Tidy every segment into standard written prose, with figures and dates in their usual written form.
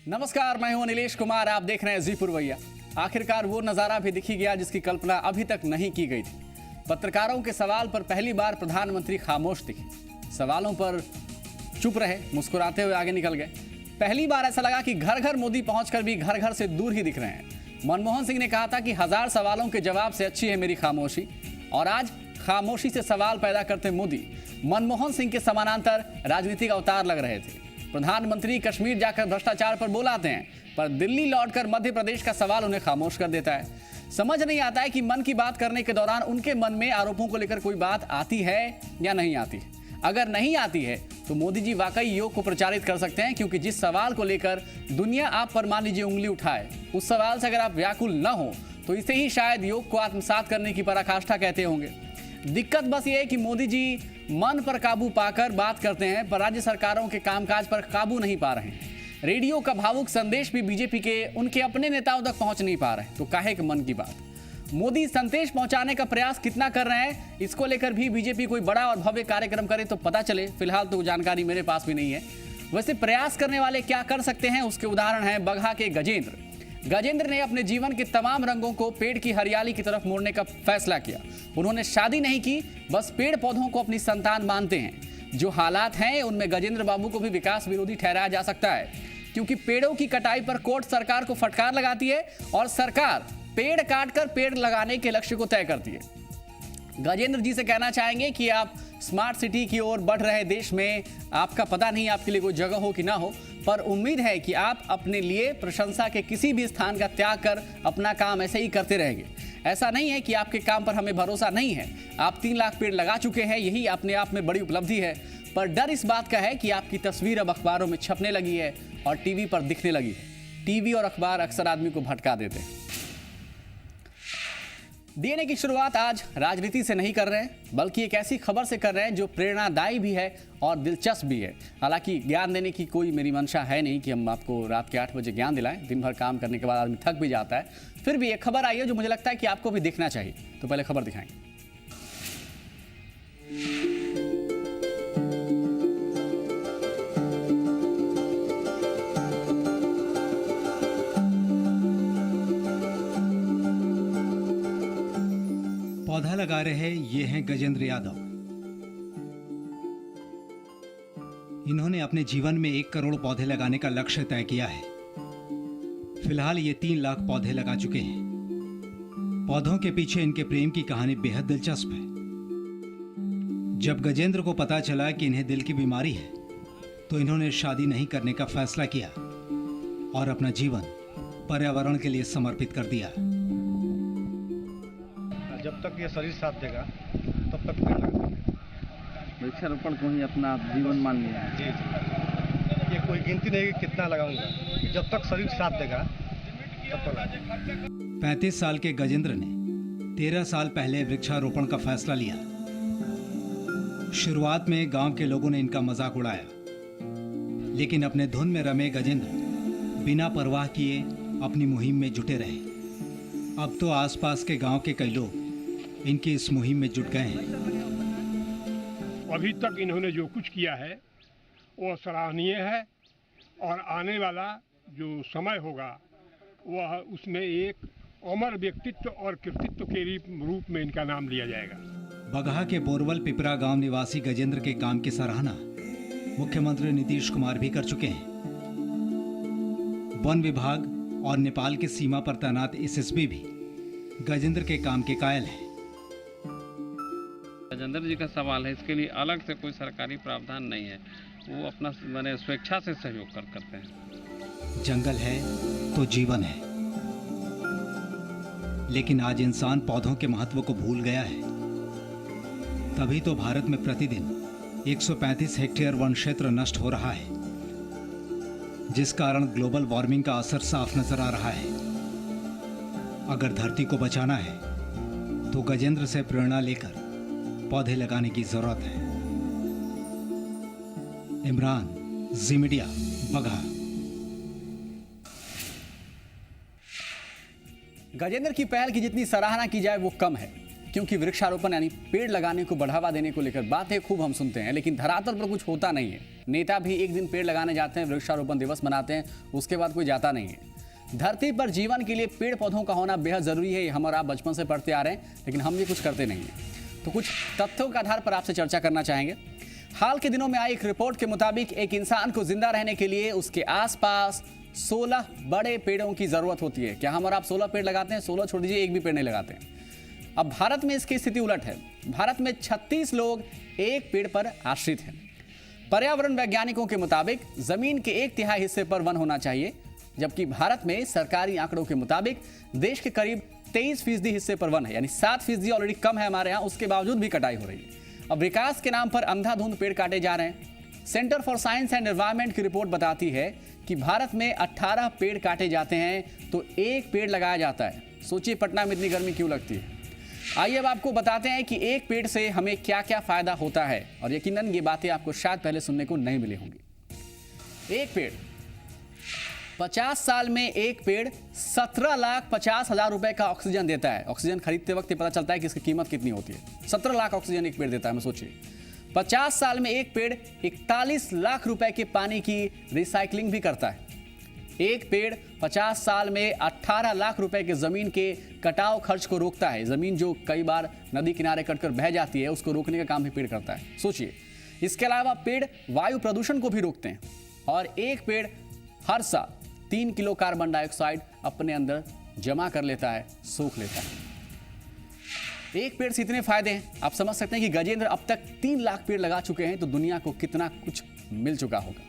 नमस्कार, मैं हूं नीलेश कुमार। आप देख रहे हैं जी पुरवैया। आखिरकार वो नजारा भी दिखी गया जिसकी कल्पना अभी तक नहीं की गई थी। पत्रकारों के सवाल पर पहली बार प्रधानमंत्री खामोश दिखे। सवालों पर चुप रहे, मुस्कुराते हुए आगे निकल गए। पहली बार ऐसा लगा कि घर घर मोदी पहुंचकर भी घर घर से दूर ही दिख रहे हैं। मनमोहन सिंह ने कहा था कि 1000 सवालों के जवाब से अच्छी है मेरी खामोशी, और आज खामोशी से सवाल पैदा करते मोदी मनमोहन सिंह के समानांतर राजनीतिक अवतार लग रहे थे। प्रधानमंत्री कश्मीर जाकर भ्रष्टाचार पर बोल आते हैं, पर दिल्ली लौटकर मध्य प्रदेश का सवाल उन्हें खामोश कर देता है। समझ नहीं आता है कि मन की बात करने के दौरान उनके मन में आरोपों को लेकर कोई बात आती है या नहीं आती। अगर नहीं आती है तो मोदी जी वाकई योग को प्रचारित कर सकते हैं, क्योंकि जिस सवाल को लेकर दुनिया आप पर मान लीजिए उंगली उठाए, उस सवाल से अगर आप व्याकुल न हो तो इसे ही शायद योग को आत्मसात करने की पराकाष्ठा कहते होंगे। दिक्कत बस ये है कि मोदी जी मन पर काबू पाकर बात करते हैं, पर राज्य सरकारों के कामकाज पर काबू नहीं पा रहे हैं। रेडियो का भावुक संदेश भी बीजेपी के उनके अपने नेताओं तक पहुंच नहीं पा रहे, तो काहे के मन की बात। मोदी संदेश पहुंचाने का प्रयास कितना कर रहे हैं, इसको लेकर भी बीजेपी कोई बड़ा और भव्य कार्यक्रम करे तो पता चले। फिलहाल तो जानकारी मेरे पास भी नहीं है। वैसे प्रयास करने वाले क्या कर सकते हैं, उसके उदाहरण है बगहा के गजेंद्र। गजेंद्र ने अपने जीवन के तमाम रंगों को पेड़ की हरियाली की तरफ मोड़ने का फैसला किया। उन्होंने शादी नहीं की, बस पेड़ पौधों को अपनी संतान मानते हैं। जो हालात हैं उनमें गजेंद्र बाबू को भी विकास विरोधी ठहराया जा सकता है, क्योंकि पेड़ों की कटाई पर कोर्ट सरकार को फटकार लगाती है और सरकार पेड़ काटकर पेड़ लगाने के लक्ष्य को तय करती है। गजेंद्र जी से कहना चाहेंगे कि आप स्मार्ट सिटी की ओर बढ़ रहे देश में आपका पता नहीं आपके लिए कोई जगह हो कि ना हो, पर उम्मीद है कि आप अपने लिए प्रशंसा के किसी भी स्थान का त्याग कर अपना काम ऐसे ही करते रहेंगे। ऐसा नहीं है कि आपके काम पर हमें भरोसा नहीं है। आप 3 लाख पेड़ लगा चुके हैं, यही अपने आप में बड़ी उपलब्धि है। पर डर इस बात का है कि आपकी तस्वीर अब अखबारों में छपने लगी है और टीवी पर दिखने लगी है। टीवी और अखबार अक्सर आदमी को भटका देते हैं। डीएनए की शुरुआत आज राजनीति से नहीं कर रहे हैं, बल्कि एक ऐसी खबर से कर रहे हैं जो प्रेरणादायी भी है और दिलचस्प भी है। हालांकि ज्ञान देने की कोई मेरी मंशा है नहीं कि हम आपको रात के 8 बजे ज्ञान दिलाएं। दिन भर काम करने के बाद आदमी थक भी जाता है। फिर भी एक खबर आई है जो मुझे लगता है कि आपको भी देखना चाहिए। तो पहले खबर दिखाएंगे। पौधा लगा रहे ये हैं गजेंद्र यादव। इन्होंने अपने जीवन में 1 करोड़ पौधे लगाने का लक्ष्य तय किया है। फिलहाल ये 3 लाख पौधे लगा चुके हैं। पौधों के पीछे इनके प्रेम की कहानी बेहद दिलचस्प है। जब गजेंद्र को पता चला कि इन्हें दिल की बीमारी है, तो इन्होंने शादी नहीं करने का फैसला किया और अपना जीवन पर्यावरण के लिए समर्पित कर दिया। जब तक ये शरीर साथ देगा तब तक पेड़ लगाएंगे। वृक्षारोपण को ही अपना जीवन मान लिया है। जी जी, ये कोई गिनती नहीं कि कितना लगाऊंगा, जब तक शरीर साथ देगा तब तक लगाऊंगा। 35 साल के गजेंद्र ने 13 साल पहले वृक्षारोपण का फैसला लिया। शुरुआत में गांव के लोगों ने इनका मजाक उड़ाया, लेकिन अपने धुन में रमे गजेंद्र बिना परवाह किए अपनी मुहिम में जुटे रहे। अब तो आसपास के गांव के कई लोग इनकी इस मुहिम में जुट गए हैं। अभी तक इन्होंने जो कुछ किया है वो सराहनीय है, और आने वाला जो समय होगा वह उसमें एक अमर व्यक्तित्व और कृतित्व के रूप में इनका नाम लिया जाएगा। बगहा के बोरवल पिपरा गांव निवासी गजेंद्र के काम की सराहना मुख्यमंत्री नीतीश कुमार भी कर चुके हैं। वन विभाग और नेपाल की सीमा पर तैनात एसएसबी भी गजेंद्र के काम के कायल हैं। गजेंद्र जी का सवाल है, इसके लिए अलग से कोई सरकारी प्रावधान नहीं है। वो अपना मैंने स्वेच्छा से सहयोग करते हैं। जंगल है तो जीवन है, लेकिन आज इंसान पौधों के महत्व को भूल गया है। तभी तो भारत में प्रतिदिन 135 हेक्टेयर वन क्षेत्र नष्ट हो रहा है, जिस कारण ग्लोबल वार्मिंग का असर साफ नजर आ रहा है। अगर धरती को बचाना है तो गजेंद्र से प्रेरणा लेकर पौधे लगाने की जरूरत है। इमरान, जी मीडिया, बगहा। गजेंद्र की पहल की जितनी सराहना की जाए वो कम है। क्योंकि वृक्षारोपण यानी पेड़ लगाने को बढ़ावा देने को लेकर बातें खूब हम सुनते हैं, लेकिन धरातल पर कुछ होता नहीं है। नेता भी एक दिन पेड़ लगाने जाते हैं, वृक्षारोपण दिवस मनाते हैं, उसके बाद कोई जाता नहीं है। धरती पर जीवन के लिए पेड़ पौधों का होना बेहद जरूरी है, ये हम और आप बचपन से पढ़ते आ रहे हैं, लेकिन हम भी कुछ करते नहीं हैं। तो कुछ तथ्यों के आधार पर आपसे चर्चा करना चाहेंगे। हाल के दिनों में आई एक रिपोर्ट के मुताबिक एक इंसान को जिंदा रहने के लिए उसके आसपास 16 बड़े पेड़ों की जरूरत होती है। क्या हम और आप 16 पेड़ लगाते हैं? 16 छोड़ दीजिए, एक भी पेड़ नहीं लगाते हैं। अब भारत में इसकी स्थिति उलट है। भारत में 36 लोग एक पेड़ पर आश्रित हैं। पर्यावरण वैज्ञानिकों के मुताबिक जमीन के 1/3 हिस्से पर वन होना चाहिए, जबकि भारत में सरकारी आंकड़ों के मुताबिक देश के करीब 23% हिस्से पर वन है, यानी 7% ऑलरेडी कम है हमारे यहाँ, उसके बावजूद भी कटाई हो रही है। अब विकास के नाम पर अंधाधुंध पेड़ काटे जा रहे हैं। Centre for science and environment की रिपोर्ट बताती है कि भारत में 18 पेड़ काटे जाते हैं तो एक पेड़ लगाया जाता है। सोचिए पटना में इतनी गर्मी क्यों लगती है। आइए अब आपको बताते हैं कि एक पेड़ से हमें क्या क्या फायदा होता है, और यकीनन ये बातें आपको शायद पहले सुनने को नहीं मिली होंगी। एक पेड़ 50 साल में एक पेड़ 17,50,000 रुपए का ऑक्सीजन देता है। ऑक्सीजन खरीदते वक्त ही पता चलता है कि इसकी कीमत कितनी होती है। 17 लाख ऑक्सीजन एक पेड़ देता है। मैं सोचिए 50 साल में एक पेड़ 41 लाख रुपए के पानी की रिसाइकलिंग भी करता है। एक पेड़ 50 साल में 18 लाख रुपए के जमीन के कटाव खर्च को रोकता है। जमीन जो कई बार नदी किनारे कटकर बह जाती है, उसको रोकने का काम भी पेड़ करता है। सोचिए, इसके अलावा पेड़ वायु प्रदूषण को भी रोकते हैं, और एक पेड़ हर साल 3 किलो कार्बन डाइऑक्साइड अपने अंदर जमा कर लेता है, सोख लेता है। एक पेड़ से इतने फायदे हैं, आप समझ सकते हैं कि गजेंद्र अब तक 3 लाख पेड़ लगा चुके हैं, तो दुनिया को कितना कुछ मिल चुका होगा।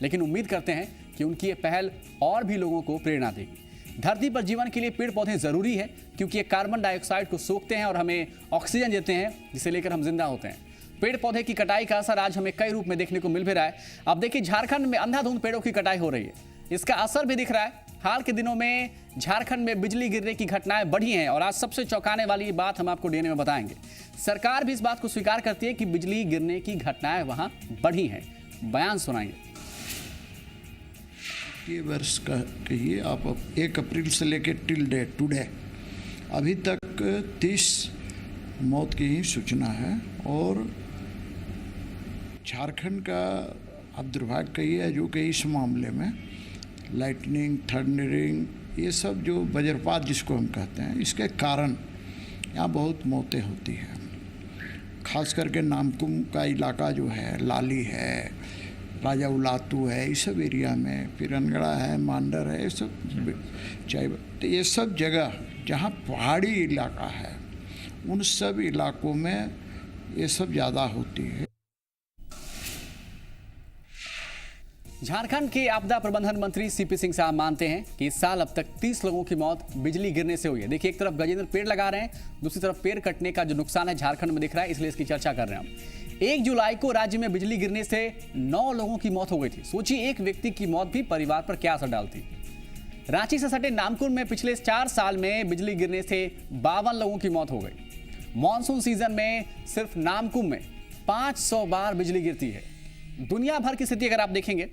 लेकिन उम्मीद करते हैं कि उनकी ये पहल और भी लोगों को प्रेरणा देगी। धरती पर जीवन के लिए पेड़ पौधे जरूरी है, क्योंकि ये कार्बन डाइऑक्साइड को सोखते हैं और हमें ऑक्सीजन देते हैं, जिसे लेकर हम जिंदा होते हैं। पेड़ पौधे की कटाई का असर आज हमें कई रूप में देखने को मिल भी रहा है। अब देखिए, झारखंड में अंधाधुंध पेड़ों की कटाई हो रही है, इसका असर भी दिख रहा है। हाल के दिनों में झारखंड में बिजली गिरने की घटनाएं बढ़ी हैं, और आज सबसे चौंकाने वाली बात हम आपको डीएनए में बताएंगे। सरकार भी इस बात को स्वीकार करती है कि बिजली गिरने की घटनाएं वहां बढ़ी हैं। बयान सुनाइए। ये वर्ष का कहिए आप 1 अप्रैल से लेकर टिल डेट टुडे अभी तक 30 मौत की ही सूचना है, और झारखंड का आप दुर्भाग्य कहिए जो कि इस मामले में लाइटनिंग, थंडरिंग, ये सब जो वज्रपात जिसको हम कहते हैं, इसके कारण यहाँ बहुत मौतें होती हैं। खास करके नामकुम का इलाका जो है, लाली है, राजा उलातू है, इस सब एरिया में, फिर अनगढ़ा है, मांडर है, ये सब चाहे, तो ये सब जगह जहाँ पहाड़ी इलाका है, उन सब इलाकों में ये सब ज़्यादा होती है। झारखंड के आपदा प्रबंधन मंत्री सीपी सिंह साहब मानते हैं कि इस साल अब तक 30 लोगों की मौत बिजली गिरने से हुई है। देखिए, एक तरफ गजेंद्र पेड़ लगा रहे हैं, दूसरी तरफ पेड़ कटने का जो नुकसान है झारखंड में दिख रहा है, इसलिए इसकी चर्चा कर रहे हैं हम। 1 जुलाई को राज्य में बिजली गिरने से 9 लोगों की मौत हो गई थी। सोचिए, एक व्यक्ति की मौत भी परिवार पर क्या असर डालती। रांची से सटे नामकुम में पिछले 4 साल में बिजली गिरने से 52 लोगों की मौत हो गई। मॉनसून सीजन में सिर्फ नामकुम में 500 बार बिजली गिरती है। दुनिया भर की स्थिति अगर आप देखेंगे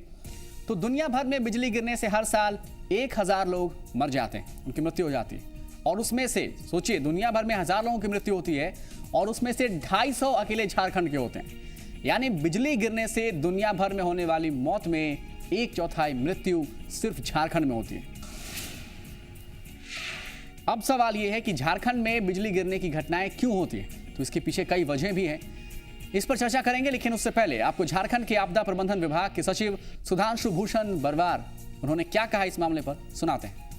तो दुनिया भर में बिजली गिरने से हर साल 1000 लोग मर जाते हैं, उनकी मृत्यु हो जाती है। और उसमें से सोचिए, दुनिया भर में 1000 लोगों की मृत्यु होती है, और उसमें से 250 अकेले झारखंड के होते हैं। यानी बिजली गिरने से दुनिया भर में होने वाली मौत में 1/4 मृत्यु सिर्फ झारखंड में होती है। अब सवाल यह है कि झारखंड में बिजली गिरने की घटनाएं क्यों होती हैं, तो इसके पीछे कई वजहें भी हैं। इस पर चर्चा करेंगे, लेकिन उससे पहले आपको झारखंड के आपदा प्रबंधन विभाग के सचिव सुधांशु भूषण बरवार, उन्होंने क्या कहा इस मामले पर, सुनाते हैं।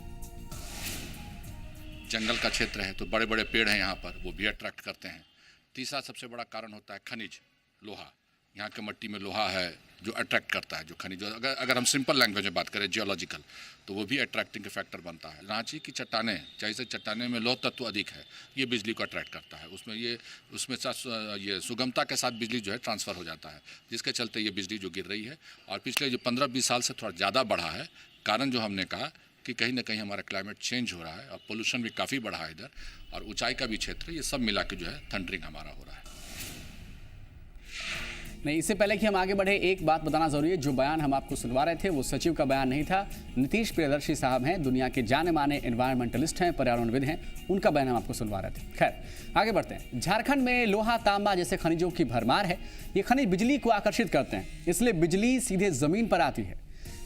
जंगल का क्षेत्र है तो बड़े बड़े पेड़ हैं यहाँ पर, वो भी अट्रैक्ट करते हैं। तीसरा सबसे बड़ा कारण होता है खनिज, लोहा। यहाँ के मिट्टी में लोहा है जो अट्रैक्ट करता है, जो खनिज, अगर हम सिंपल लैंग्वेज में बात करें जियोलॉजिकल, तो वो भी अट्रैक्टिंग फैक्टर बनता है। रांची की चट्टानें, जैसे चट्टानें में लौह तत्व अधिक है, ये बिजली को अट्रैक्ट करता है। उसमें ये सुगमता के साथ बिजली जो है ट्रांसफ़र हो जाता है, जिसके चलते ये बिजली जो गिर रही है, और पिछले जो 15-20 साल से थोड़ा ज़्यादा बढ़ा है। कारण जो हमने कहा कि कहीं ना कहीं हमारा क्लाइमेट चेंज हो रहा है, और पोल्यूशन भी काफ़ी बढ़ा है इधर, और ऊंचाई का भी क्षेत्र, ये सब मिला के जो है थंडरिंग हमारा हो रहा है। नहीं, इससे पहले कि हम आगे बढ़े एक बात बताना जरूरी है। जो बयान हम आपको सुनवा रहे थे वो सचिव का बयान नहीं था। नीतीश प्रियदर्शी साहब हैं, दुनिया के जाने माने एनवायरमेंटलिस्ट हैं, पर्यावरणविद हैं, उनका बयान हम आपको सुनवा रहे थे। खैर आगे बढ़ते हैं। झारखंड में लोहा तांबा जैसे खनिजों की भरमार है। ये खनिज बिजली को आकर्षित करते हैं, इसलिए बिजली सीधे जमीन पर आती है।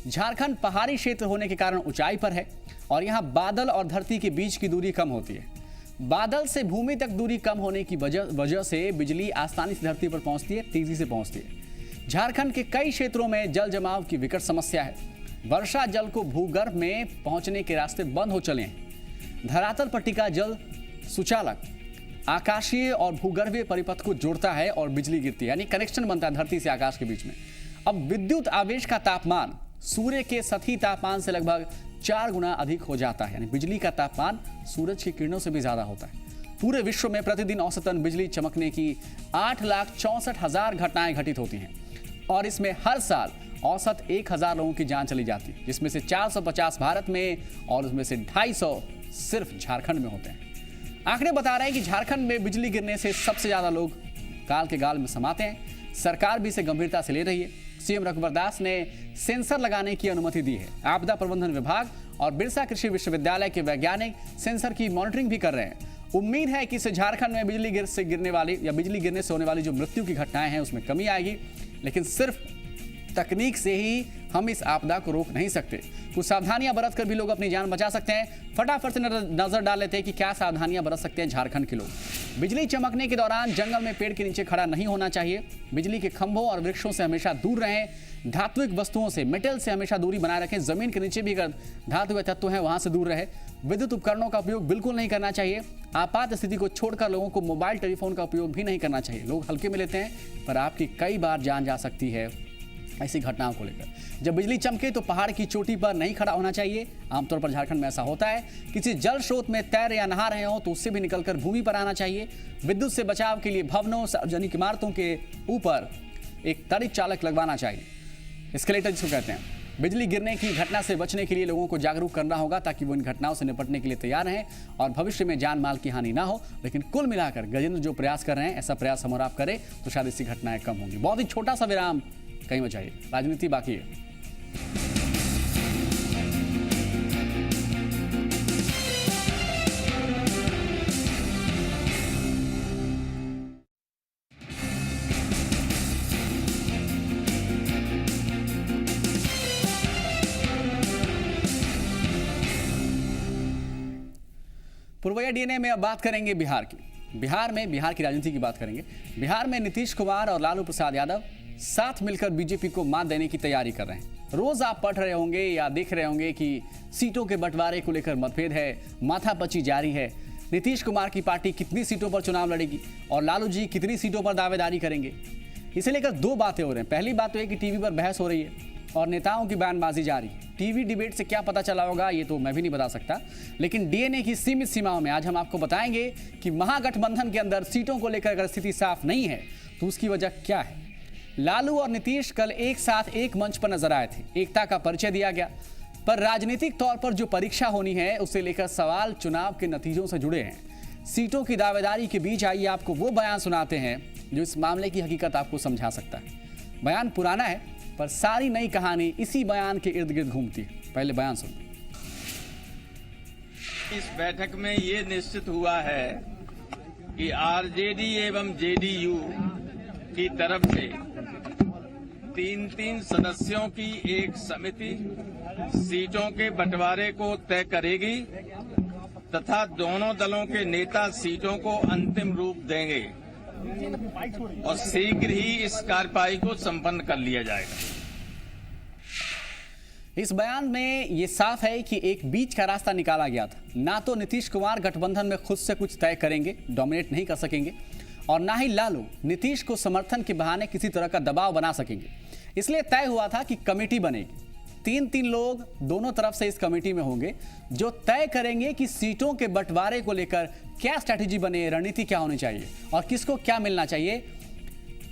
झारखंड पहाड़ी क्षेत्र होने के कारण ऊंचाई पर है और यहाँ बादल और धरती के बीच की दूरी कम होती है। बादल से भूमि तक दूरी कम होने की वजह से बिजली आसानी से धरती पर पहुंचती है, तेजी से पहुंचती है। झारखंड के कई क्षेत्रों में जल जमाव की विकट समस्या है। वर्षा जल को भूगर्भ में पहुंचने के रास्ते बंद हो चले हैं। धरातल पर टिका जल सुचालक आकाशीय और भूगर्भीय परिपथ को जोड़ता है और बिजली गिरती है, यानी कनेक्शन बनता है धरती से आकाश के बीच में। अब विद्युत आवेश का तापमान सूर्य के सतही तापमान से लगभग 4 गुना अधिक हो जाता है, यानी बिजली का तापमान सूरज की किरणों से भी ज्यादा होता है। पूरे विश्व में प्रतिदिन औसतन बिजली चमकने की 8,64,000 घटनाएं घटित होती हैं और इसमें हर साल औसत 1,000 लोगों की जान चली जाती है, जिसमें से 450 भारत में और उसमें से 250 सिर्फ झारखंड में होते हैं। आंकड़े बता रहे हैं कि झारखंड में बिजली गिरने से सबसे ज्यादा लोग काल के गाल में समाते हैं। सरकार भी इसे गंभीरता से ले रही है। सीएम रघुवर दास ने सेंसर लगाने की अनुमति दी है। आपदा प्रबंधन विभाग और बिरसा कृषि विश्वविद्यालय के वैज्ञानिक सेंसर की मॉनिटरिंग भी कर रहे हैं। उम्मीद है कि इससे झारखंड में बिजली गिरने से होने वाली जो मृत्यु की घटनाएं हैं उसमें कमी आएगी, लेकिन सिर्फ तकनीक से ही हम इस आपदा को रोक नहीं सकते। कुछ सावधानियां बरत कर भी लोग अपनी जान बचा सकते हैं। फटाफट से नजर डाल लेते हैं कि क्या सावधानियां बरत सकते हैं झारखंड के लोग। बिजली चमकने के दौरान जंगल में पेड़ के नीचे खड़ा नहीं होना चाहिए। बिजली के खंभों और वृक्षों से हमेशा दूर रहें। धात्विक वस्तुओं से, मेटल से हमेशा दूरी बनाए रखें। जमीन के नीचे भी अगर धातु तत्व हैं वहां से दूर रहे। विद्युत उपकरणों का उपयोग बिल्कुल नहीं करना चाहिए। आपात स्थिति को छोड़कर लोगों को मोबाइल टेलीफोन का उपयोग भी नहीं करना चाहिए। लोग हल्के में लेते हैं, पर आपकी कई बार जान जा सकती है ऐसी घटनाओं को लेकर। जब बिजली चमके तो पहाड़ की चोटी पर नहीं खड़ा होना चाहिए। आमतौर पर झारखंड में ऐसा होता है। किसी जल स्रोत में तैर या नहा रहे हो तो उससे भी निकलकर भूमि पर आना चाहिए। विद्युत से बचाव के लिए भवनों, सार्वजनिक इमारतों के ऊपर एक तड़ित चालक लगवाना चाहिए, एस्केलेटर जिसको कहते हैं। बिजली गिरने की घटना से बचने के लिए लोगों को जागरूक करना होगा ताकि वो इन घटनाओं से निपटने के लिए तैयार रहें और भविष्य में जान माल की हानि ना हो। लेकिन कुल मिलाकर गजेंद्र जो प्रयास कर रहे हैं, ऐसा प्रयास हम और आप करें तो शायद इससे घटनाएं कम होंगी। बहुत ही छोटा सा विराम, कहीं बचाइए, राजनीति बाकी है। पूर्वैया डीएनए में अब बात करेंगे बिहार की। बिहार की राजनीति की बात करेंगे। बिहार में नीतीश कुमार और लालू प्रसाद यादव साथ मिलकर बीजेपी को मात देने की तैयारी कर रहे हैं। रोज आप पढ़ रहे होंगे या देख रहे होंगे कि सीटों के बंटवारे को लेकर मतभेद है, माथापच्ची जारी है। नीतीश कुमार की पार्टी कितनी सीटों पर चुनाव लड़ेगी और लालू जी कितनी सीटों पर दावेदारी करेंगे, इसे लेकर दो बातें हो रही हैं। पहली बात तो है कि टीवी पर बहस हो रही है और नेताओं की बयानबाजी जारी है। टीवी डिबेट से क्या पता चला होगा ये तो मैं भी नहीं बता सकता, लेकिन डीएनए की सीमित सीमाओं में आज हम आपको बताएंगे कि महागठबंधन के अंदर सीटों को लेकर अगर स्थिति साफ नहीं है तो उसकी वजह क्या है। लालू और नीतीश कल एक साथ एक मंच पर नजर आए थे, एकता का परिचय दिया गया, पर राजनीतिक तौर पर जो परीक्षा होनी है उसे लेकर सवाल चुनाव के नतीजों से जुड़े हैं। सीटों की दावेदारी के बीच आइए आपको वो बयान सुनाते हैं जो इस मामले की हकीकत आपको समझा सकता है। बयान पुराना है पर सारी नई कहानी इसी बयान के इर्द गिर्द घूमती है। पहले बयान सुनो। इस बैठक में ये निश्चित हुआ है कि आरजेडी एवं जेडीयू की तरफ से 3 सदस्यों की एक समिति सीटों के बंटवारे को तय करेगी तथा दोनों दलों के नेता सीटों को अंतिम रूप देंगे और शीघ्र ही इस कार्यवाही को संपन्न कर लिया जाएगा। इस बयान में यह साफ है कि एक बीच का रास्ता निकाला गया था। ना तो नीतीश कुमार गठबंधन में खुद से कुछ तय करेंगे, डोमिनेट नहीं कर सकेंगे, और ना ही लालू नीतीश को समर्थन के बहाने किसी तरह का दबाव बना सकेंगे। इसलिए तय हुआ था कि कमेटी बनेगी। 3 लोग दोनों तरफ से इस कमेटी में होंगे जो तय करेंगे कि सीटों के बंटवारे को लेकर क्या स्ट्रैटेजी बने, रणनीति क्या होनी चाहिए और किसको क्या मिलना चाहिए।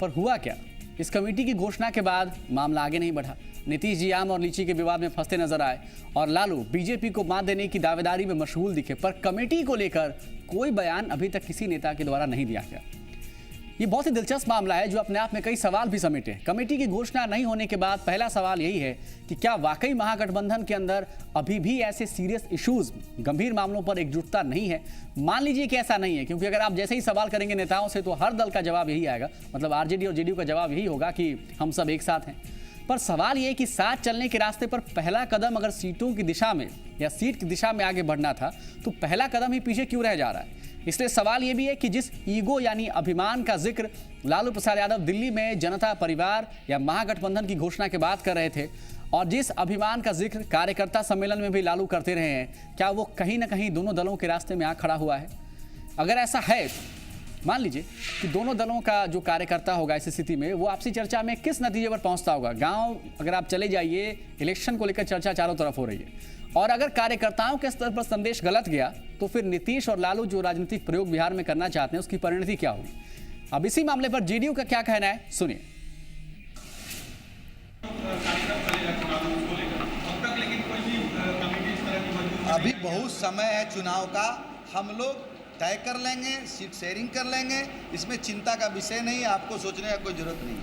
पर हुआ क्या, इस कमेटी की घोषणा के बाद मामला आगे नहीं बढ़ा। नीतीश जी आम और लीची के विवाद में फंसते नजर आए और लालू बीजेपी को मात देने की दावेदारी में मशगूल दिखे, पर कमेटी को लेकर कोई बयान अभी तक किसी नेता के द्वारा नहीं दिया गया। ये बहुत ही दिलचस्प मामला है जो अपने आप में कई सवाल भी समेटे। कमेटी की घोषणा नहीं होने के बाद पहला सवाल यही है कि क्या वाकई महागठबंधन के अंदर अभी भी ऐसे सीरियस इश्यूज, गंभीर मामलों पर एकजुटता नहीं है? मान लीजिए कि ऐसा नहीं है, क्योंकि अगर आप जैसे ही सवाल करेंगे नेताओं से तो हर दल का जवाब यही आएगा, मतलब आरजेडी और जेडीयू का जवाब यही होगा कि हम सब एक साथ हैं। पर सवाल ये कि साथ चलने के रास्ते पर पहला कदम अगर सीटों की दिशा में या सीट की दिशा में आगे बढ़ना था तो पहला कदम ही पीछे क्यों रह जा रहा है? इसलिए सवाल ये भी है कि जिस ईगो यानी अभिमान का जिक्र लालू प्रसाद यादव दिल्ली में जनता परिवार या महागठबंधन की घोषणा के बाद कर रहे थे और जिस अभिमान का जिक्र कार्यकर्ता सम्मेलन में भी लालू करते रहे हैं, क्या वो कहीं ना कहीं दोनों दलों के रास्ते में आ खड़ा हुआ है? अगर ऐसा है, मान लीजिए कि दोनों दलों का जो कार्यकर्ता होगा इस स्थिति में वो आपसी चर्चा में किस नतीजे पर पहुंचता होगा? गांव अगर आप चले जाइए, इलेक्शन को लेकर चर्चा चारों तरफ हो रही है और अगर कार्यकर्ताओं के स्तर पर संदेश गलत गया तो फिर नीतीश और लालू जो राजनीतिक प्रयोग बिहार में करना चाहते हैं उसकी परिणति क्या होगी? अब इसी मामले पर जेडीयू का क्या कहना है, सुनिए। अभी बहुत समय है चुनाव का, हम लोग तय कर लेंगे, सीट शेयरिंग कर लेंगे, इसमें चिंता का विषय नहीं है, आपको सोचने का कोई जरूरत नहीं।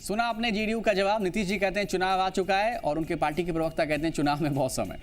सुना आपने जेडीयू का जवाब। नीतीश जी कहते हैं चुनाव आ चुका है और उनके पार्टी के प्रवक्ता कहते हैं चुनाव में बहुत समय।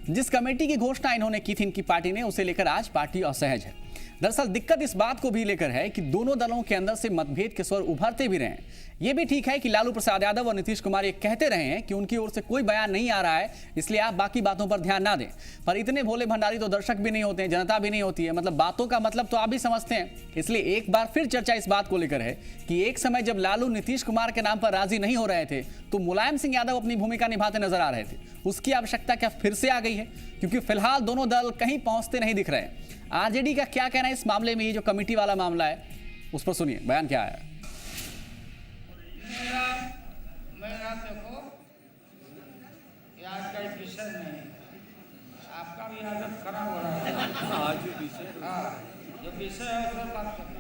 जिस कमेटी की घोषणा इन्होंने की थी इनकी पार्टी ने, उसे लेकर आज पार्टी असहज है। दरअसल दिक्कत इस बात को भी लेकर है कि दोनों दलों के अंदर से मतभेद के स्वर उभरते भी रहे हैं। यह भी ठीक है कि लालू प्रसाद यादव और नीतीश कुमार ये कहते रहे हैं कि उनकी ओर से कोई बयान नहीं आ रहा है, इसलिए आप बाकी बातों पर ध्यान ना दें। पर इतने भोले भंडारी तो दर्शक भी नहीं होते हैं, जनता भी नहीं होती है, मतलब बातों का मतलब तो आप भी समझते हैं। इसलिए एक बार फिर चर्चा इस बात को लेकर है कि एक समय जब लालू नीतीश कुमार के नाम पर राजी नहीं हो रहे थे तो मुलायम सिंह यादव अपनी भूमिका निभाते नजर आ रहे थे। उसकी आवश्यकता क्या फिर से आ गई है? क्योंकि फिलहाल दोनों दल कहीं पहुंचते नहीं दिख रहे हैं। आरजेडी का क्या कहना है इस मामले में? ये जो कमेटी वाला मामला है उस पर सुनिए, बयान क्या है। मेरा देखो, ये आज का एक विषय नहीं, आपका भी आदत खराब हो रहा है। आज जो विषय, हाँ जो विषय है उस पर बात करना।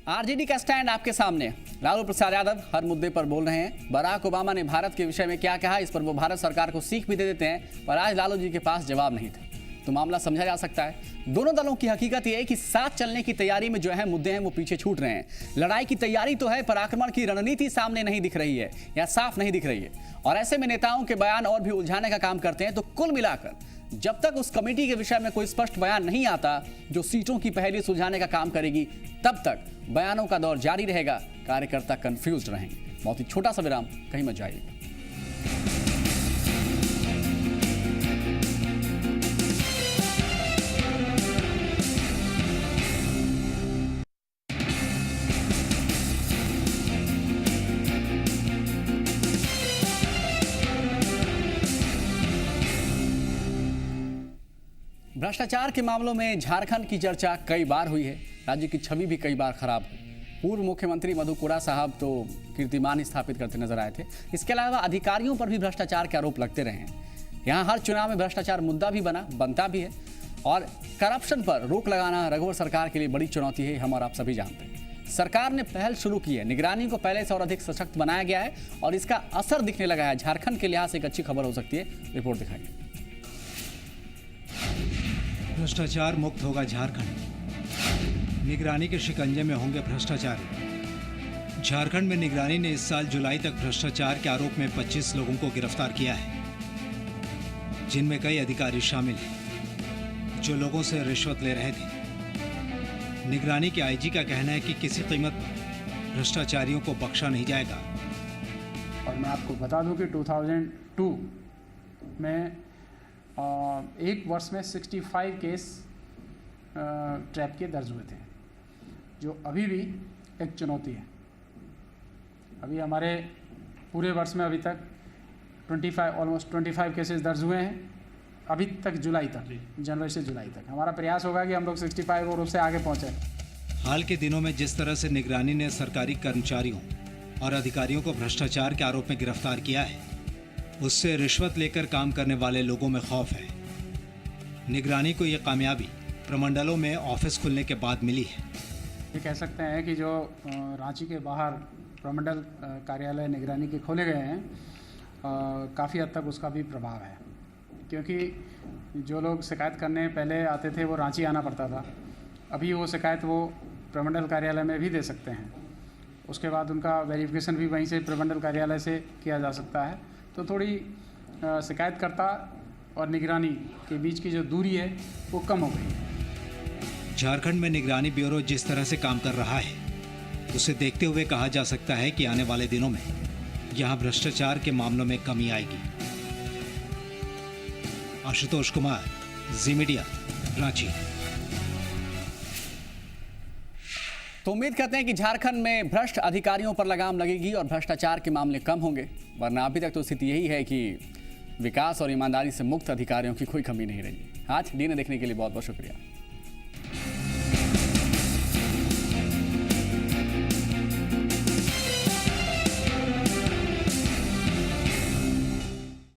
आरजेडी का स्टैंड आपके सामने। लालू प्रसाद यादव हर मुद्दे पर बोल रहे हैं। बराक ओबामा ने भारत के विषय में क्या कहा, इस पर वो भारत सरकार को सीख भी दे देते हैं, पर आज लालू जी के पास जवाब नहीं था। तो मामला समझा जा सकता है। दोनों दलों की हकीकत यह है कि साथ चलने की तैयारी में जो अहम मुद्दे हैं वो पीछे छूट रहे हैं। लड़ाई की तैयारी तो है पर आक्रमण की रणनीति सामने नहीं दिख रही है या साफ नहीं दिख रही है। और ऐसे में नेताओं के बयान और भी उलझाने का काम करते हैं। तो कुल मिलाकर जब तक उस कमेटी के विषय में कोई स्पष्ट बयान नहीं आता जो सीटों की पहेली सुलझाने का काम करेगी, तब तक बयानों का दौर जारी रहेगा, कार्यकर्ता कंफ्यूज रहेंगे। बहुत ही छोटा सा विराम, कहीं मत जाइए। भ्रष्टाचार के मामलों में झारखंड की चर्चा कई बार हुई है। राज्य की छवि भी कई बार खराब हुई। पूर्व मुख्यमंत्री मधु कोड़ा साहब तो कीर्तिमान स्थापित करते नजर आए थे। इसके अलावा अधिकारियों पर भी भ्रष्टाचार के आरोप लगते रहे हैं। यहाँ हर चुनाव में भ्रष्टाचार मुद्दा भी बनता भी है और करप्शन पर रोक लगाना रघुवर सरकार के लिए बड़ी चुनौती है, हम और आप सभी जानते हैं। सरकार ने पहल शुरू की है, निगरानी को पहले से और अधिक सशक्त बनाया गया है और इसका असर दिखने लगा है। झारखंड के लिहाज से एक अच्छी खबर हो सकती है। रिपोर्ट दिखाइए। भ्रष्टाचार मुक्त होगा झारखंड। निगरानी के शिकंजे में होंगे भ्रष्टाचारी। झारखंड में निगरानी ने इस साल जुलाई तक भ्रष्टाचार के आरोप में 25 लोगों को गिरफ्तार किया है, जिनमें कई अधिकारी शामिल हैं जो लोगों से रिश्वत ले रहे थे। निगरानी के आईजी का कहना है कि किसी कीमत पर भ्रष्टाचारियों को बख्शा नहीं जाएगा। और मैं आपको बता दूं कि 2002 में एक वर्ष में 65 केस ट्रैप के दर्ज हुए थे, जो अभी भी एक चुनौती है। अभी हमारे पूरे वर्ष में अभी तक ऑलमोस्ट 25 केसेस दर्ज हुए हैं अभी तक, जुलाई तक, जनवरी से जुलाई तक। हमारा प्रयास होगा कि हम लोग 65 और उससे आगे पहुँचें। हाल के दिनों में जिस तरह से निगरानी ने सरकारी कर्मचारियों और अधिकारियों को भ्रष्टाचार के आरोप में गिरफ्तार किया है, उससे रिश्वत लेकर काम करने वाले लोगों में खौफ है। निगरानी को यह कामयाबी प्रमंडलों में ऑफिस खुलने के बाद मिली है। ये कह सकते हैं कि जो रांची के बाहर प्रमंडल कार्यालय निगरानी के खोले गए हैं, काफ़ी हद तक उसका भी प्रभाव है। क्योंकि जो लोग शिकायत करने पहले आते थे वो रांची आना पड़ता था, अभी वो शिकायत वो प्रमंडल कार्यालय में भी दे सकते हैं। उसके बाद उनका वेरिफिकेशन भी वहीं से प्रमंडल कार्यालय से किया जा सकता है। तो थोड़ी शिकायतकर्ता और निगरानी के बीच की जो दूरी है वो कम हो गई है। झारखंड में निगरानी ब्यूरो जिस तरह से काम कर रहा है, उसे देखते हुए कहा जा सकता है कि आने वाले दिनों में यहां भ्रष्टाचार के मामलों में कमी आएगी। आशुतोष कुमार, जी मीडिया, रांची। तो उम्मीद करते हैं कि झारखंड में भ्रष्ट अधिकारियों पर लगाम लगेगी और भ्रष्टाचार के मामले कम होंगे, वरना अभी तक तो स्थिति यही है कि विकास और ईमानदारी से मुक्त अधिकारियों की कोई कमी नहीं रही। आज डीएनए देखने के लिए बहुत बहुत शुक्रिया।